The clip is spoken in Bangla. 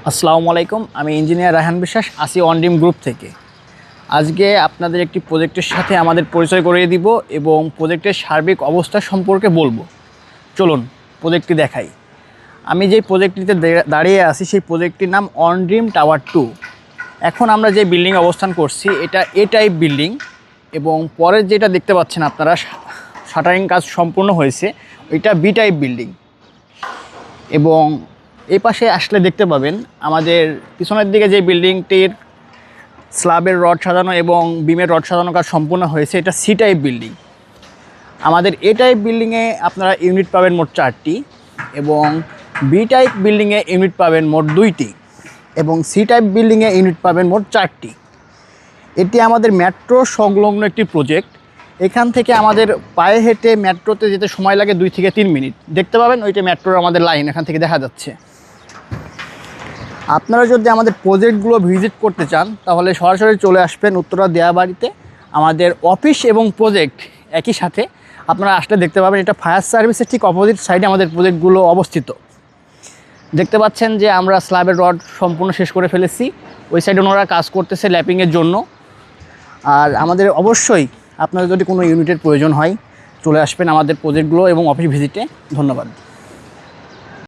আসসালামু আলাইকুম, আমি ইঞ্জিনিয়ার রায়হান বিশ্বাস আসি অনডিম গ্রুপ থেকে। আজকে আপনাদের একটি প্রজেক্টের সাথে আমাদের পরিচয় করিয়ে দিব এবং প্রজেক্টের সার্বিক অবস্থা সম্পর্কে বলবো। চলুন প্রজেক্টটি দেখাই। আমি যেই প্রজেক্টটিতে দাঁড়িয়ে আছি সেই প্রজেক্টটির নাম অনড্রিম টাওয়ার 2। এখন আমরা যে বিল্ডিং অবস্থান করছি এটা এ টাইপ বিল্ডিং এবং পরের যেটা দেখতে পাচ্ছেন আপনারা শাটারিং কাজ সম্পূর্ণ হয়েছে, ওইটা বি টাইপ বিল্ডিং। এবং এই পাশে আসলে দেখতে পাবেন আমাদের পিছনের দিকে যে বিল্ডিংটির স্ল্যাবের রড সাজানো এবং বিমের রড সাজানো কাজ সম্পূর্ণ হয়েছে, এটা সি টাইপ বিল্ডিং। আমাদের এ টাইপ বিল্ডিংয়ে আপনারা ইউনিট পাবেন মোট 4টি এবং বি টাইপ বিল্ডিংয়ে ইউনিট পাবেন মোট 2টি এবং সি টাইপ বিল্ডিংয়ে ইউনিট পাবেন মোট 4টি। এটি আমাদের মেট্রো সংলগ্ন একটি প্রজেক্ট। এখান থেকে আমাদের পায়ে হেঁটে মেট্রোতে যেতে সময় লাগে 2 থেকে 3 মিনিট। দেখতে পাবেন ওইটা মেট্রোর আমাদের লাইন এখান থেকে দেখা যাচ্ছে। আপনারা যদি আমাদের প্রজেক্টগুলো ভিজিট করতে চান তাহলে সরাসরি চলে আসবেন উত্তরা দেয়াবাড়িতে। আমাদের অফিস এবং প্রজেক্ট একই সাথে, আপনারা আসলে দেখতে পাবেন এটা ফায়ার সার্ভিসের ঠিক অপোজিট সাইডে আমাদের প্রজেক্টগুলো অবস্থিত। দেখতে পাচ্ছেন যে আমরা স্ল্যাবের রড সম্পূর্ণ শেষ করে ফেলেছি, ওই সাইডে ওনারা কাজ করতেছে ল্যাপিংয়ের জন্য। আর আমাদের অবশ্যই আপনাদের যদি কোনো ইউনিটের প্রয়োজন হয় চলে আসবেন আমাদের প্রজেক্টগুলো এবং অফিস ভিজিটে। ধন্যবাদ।